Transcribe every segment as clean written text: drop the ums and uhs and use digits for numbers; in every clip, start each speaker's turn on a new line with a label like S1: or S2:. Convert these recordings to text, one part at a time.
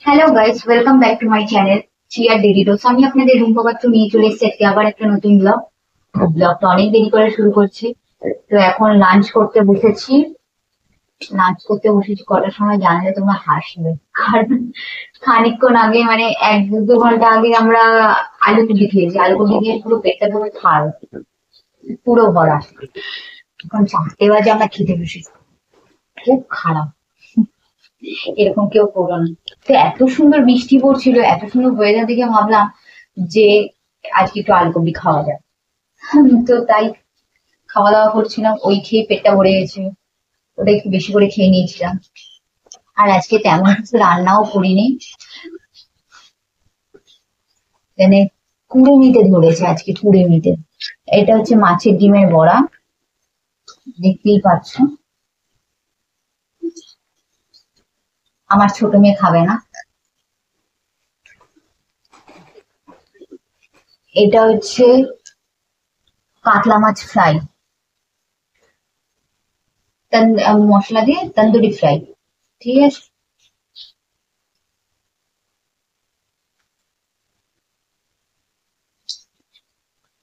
S1: Hello guys, welcome back to my channel chair daily dose. আমি আপনাদের রুম্পাপাত্র নিয়ে চলে এসেছি আজকে আবার একটা নতুন ব্লগটা অনেক দেরি করে শুরু করছি। তো এখন লাঞ্চ করতে বসেছি কটার সময় জানলে তোমরা হাসবে। কারণ খানিকক্ষণ আগে মানে 1-2 ঘন্টা আগে আমরা আলু কুটি খেয়েছি। আলু কুটি দিয়ে পুরো পেটটা পুরো থাল, পুরো ভরা। এখন 4টে বাজে আমরা খেতে বসেছি। খুব খারাপ, এরকম কেউ করো না। তো এত সুন্দর বৃষ্টি পড়ছিল, এত সুন্দর ওয়েদার দেখে ভাবলাম যে আজকে একটু আলুকপি খাওয়া যায়। তো তাই খাওয়া দাওয়া করছিলাম, ওই খেয়ে পেটটা ভরে গেছে। ওটা একটু বেশি করে খেয়ে নিয়েছিলাম। আর আজকে তেমন কিছু রান্নাও করিনি, মানে কুড়ে ধরেছে আজকে, কুড়ে। এটা হচ্ছে মাছের ডিমের বড়া, দেখতেই পাচ্ছ। আমার ছোট মেয়ে খাবে না। এটা হচ্ছে কাতলা মাছ ফ্রাই, মশলা দিয়ে তন্দুরি ফ্রাই। ঠিক আছে,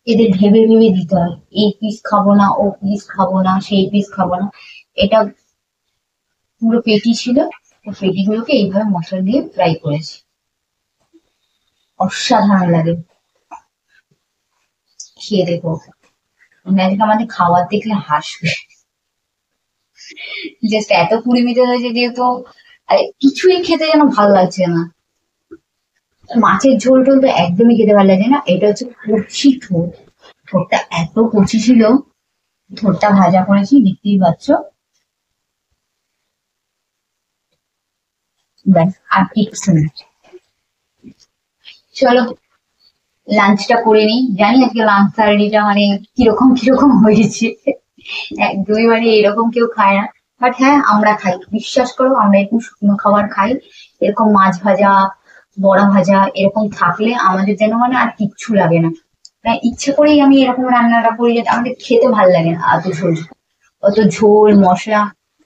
S1: এদের ভেবে ভেবে দিতে হয়, এই পিস খাবো না, ও পিস খাবো না, সেই পিস খাবো না। এটা পুরো পেটি ছিল, ও পেটিগুলোকে এইভাবে মশলা দিয়ে ফ্রাই করেছি। অসাধারণ লাগে, খেয়ে দেখো। আজকে আমাদের খাবার দেখলে হাসবে। জাস্ট এত কুড়িমিতে হয়েছে যেহেতু কিছুই খেতে যেন ভালো লাগছে না। মাছের ঝোল টোল তো একদমই খেতে ভালো লাগে না। এটা হচ্ছে কচি ঠোঁট, ঠোঁটটা এত কচি ছিল। ঠোঁটটা ভাজা করেছি, দেখতেই পাচ্ছ। ব্যাস, আর কিছু না। চলো লাঞ্চটা করে নিই। জানি আজকে লাঞ্চ থালিটা মানে কিরকম কিরকম হয়েছে, একদমই মানে এরকম কেউ খায় না। বাট হ্যাঁ, আমরা খাই, বিশ্বাস করো, আমরা এরকম শুকনো খাবার খাই। এরকম মাছ ভাজা, বড়া ভাজা এরকম থাকলে আমাদের যেন মানে আর কিচ্ছু লাগে না। মানে ইচ্ছে করেই আমি এরকম রান্নাটা করি, যাতে আমাদের খেতে ভালো লাগে না। অত ঝোল মশলা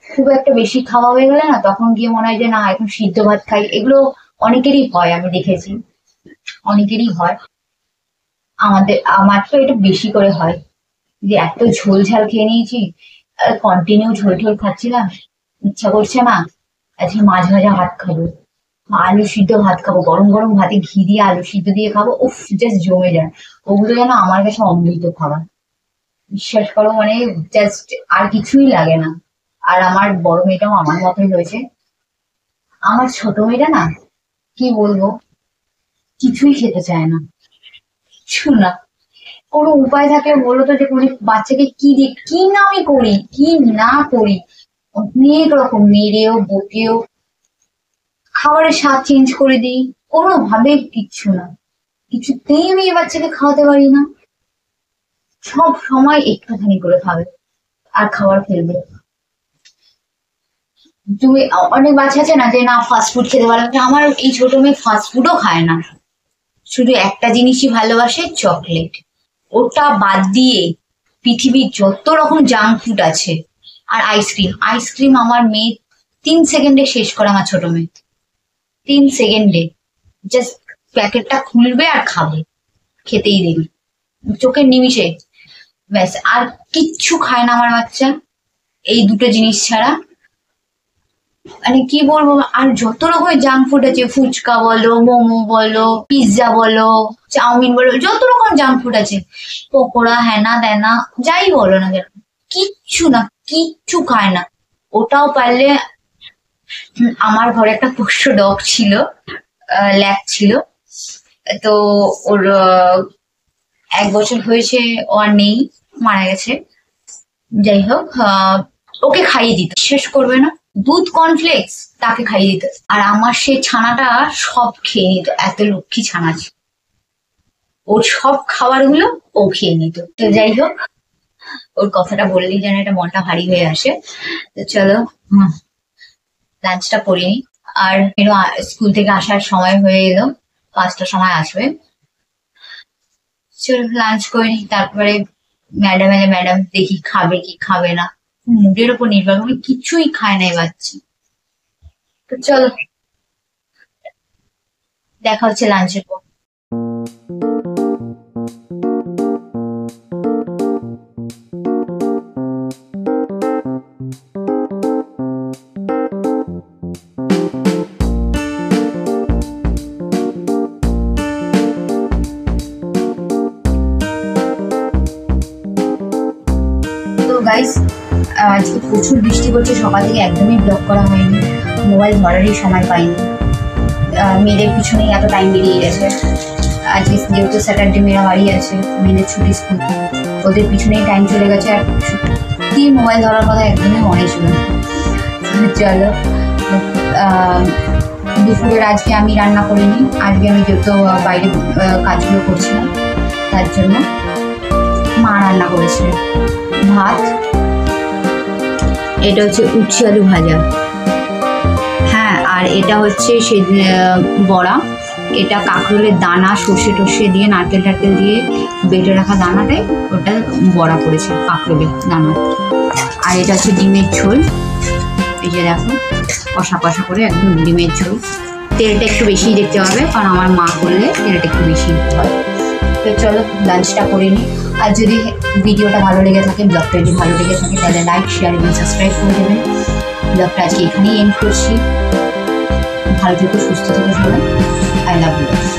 S1: খুব একটা বেশি খাওয়া হয়ে গেলে না, তখন গিয়ে মনে হয় যে না, এখন সিদ্ধ ভাত খাই। এগুলো অনেকেরই হয়, আমি দেখেছি অনেকেরই হয়। আমার তো এটা বেশি করে হয়, যে এত ঝোল ঝাল খেয়ে নিয়েছি, কন্টিনিউ ঝোল ঝোল খাচ্ছিলাম। ইচ্ছা করছে না, আজকে মাছ ভাজা ভাত খাবো, আলু সিদ্ধ ভাত খাবো, গরম গরম ভাতে ঘি দিয়ে আলু সিদ্ধ দিয়ে খাবো, উফ, জাস্ট জমে যায়। ওগুলো যেন আমার কাছে অমৃত খাবার, বিশ্বাস করো। মানে জাস্ট আর কিছুই লাগে না। আর আমার বড় মেয়েটাও আমার মতোই হয়েছে। আমার ছোট মেয়েটা না, কি বলবো, কিছুই খেতে চায় না, কিছু না। কোনো উপায় থাকে বলো তো, যে কোনো বাচ্চাকে কি দিয়ে কি না আমি করি, কি না করি। অনেক রকম মেরেও বকেও খাবারের স্বাদ চেঞ্জ করে দিই, কোনোভাবে কিচ্ছু না। কিছুতেই আমি এই বাচ্চাকে খাওয়াতে পারি না। সব সময় একটুখানি করে খাবে আর খাবার ফেলবে। তুমি অনেক বাচ্চা আছে না, যে না ফাস্ট ফুড খেতে ভালো লাগে, আমার এই ছোট মেয়ে ফাস্ট ফুডও খায় না। শুধু একটা জিনিসই ভালোবাসে, চকলেট। ওটা বাদ দিয়ে পৃথিবীর যত রকম জাঙ্ক ফুড আছে, আর আইসক্রিম, আইসক্রিম আমার মেয়ে 3 সেকেন্ডে শেষ করে, আমার ছোট মেয়ে 3 সেকেন্ডে জাস্ট প্যাকেটটা খুলবে আর খাবে, খেতেই দিবি চোখের নিমিষে। ব্যাস, আর কিচ্ছু খায় না আমার বাচ্চা, এই দুটো জিনিস ছাড়া। মানে কি বলবো, আর যত রকমের জাঙ্ক ফুড আছে, ফুচকা বলো, মোমো বলো, পিৎজা বলো, চাউমিন বলো, যত রকম জাঙ্ক ফুড আছে, পকোড়া, হ্যানা ত্যানা, যাই বলো না কেন, কিচ্ছু না, কিচ্ছু খায় না। ওটাও পারলে, আমার ঘরে একটা পোষ্য ডগ ছিল, ল্যাক ছিল। তো ওর 1 বছর হয়েছে, ও আর নেই, মারা গেছে। যাই হোক, ওকে খাইয়ে দিত, শেষ করবে না, দুধ কর্নফ্লেক্স তাকে খাইয়ে দিত। আর আমার সেই ছানাটা সব খেয়ে নিত, এত লক্ষ্মী ছানা ছিল। ওর সব খাবার গুলো ও খেয়ে নিত। তো যাই হোক, ওর কথাটা বললেই যেন এটা মনটা ভারী হয়ে আসে। তো চলো, লাঞ্চটা করে নি। আর স্কুল থেকে আসার সময় হয়ে এলো, 5টার সময় আসবে। চলো লাঞ্চ করে নি, তারপরে ম্যাডাম এলে ম্যাডাম দেখি খাবে কি খাবে না, মুডের উপর নির্ভর করে, কিছুই খায় না এই বাচ্চা। তো চলো, দেখা হচ্ছে লাঞ্চের পর। গাইস, আজকে প্রচুর বৃষ্টি পড়ছে, সকাল থেকে একদমই ব্লগ করা হয়নি, মোবাইল ধরারই সময় পাইনি। মেয়েদের পিছনেই এত টাইম বেরিয়ে গেছে। আজকে যেহেতু স্যাটারডে মেয়েরা বাড়ি আছে, মেয়েদের ছুটি স্কুল, ওদের পিছনেই টাইম চলে গেছে। আর সত্যি মোবাইল ধরার কথা একদমই মনে ছিল না। চলো, দুপুরের আজকে আমি রান্না করিনি। আজকে আমি যেহেতু বাইরে কাজগুলো করছিলাম, তার জন্য মা রান্না করেছে। ভাত, এটা হচ্ছে উচ্ছে আলু ভাজা, হ্যাঁ, আর এটা হচ্ছে সে বড়া। এটা কাঁকরোলের দানা সর্ষে টর্ষে দিয়ে নারকেল টারকেল দিয়ে বেটে রাখা দানাটাই ওটা বড়া করেছে, কাঁকরোলের দানা। আর এটা হচ্ছে ডিমের ঝোল, এই যে দেখো কষা কষা করে একদম ডিমের ঝোল। তেলটা একটু বেশি দেখতে হবে, কারণ আমার মা করলে তেলটা একটু বেশি হয়। তো চলো লাঞ্চটা করে নিই। আর যদি ভিডিওটা ভালো লেগে থাকে, ব্লগটা যদি ভালো লেগে থাকে, তাহলে লাইক, শেয়ার এবং সাবস্ক্রাইব করে দেবেন। ব্লগটা আজকে এখানেই এন্ড করছি। ভালো থেকো, সুস্থ থেকো সবাই। I love you.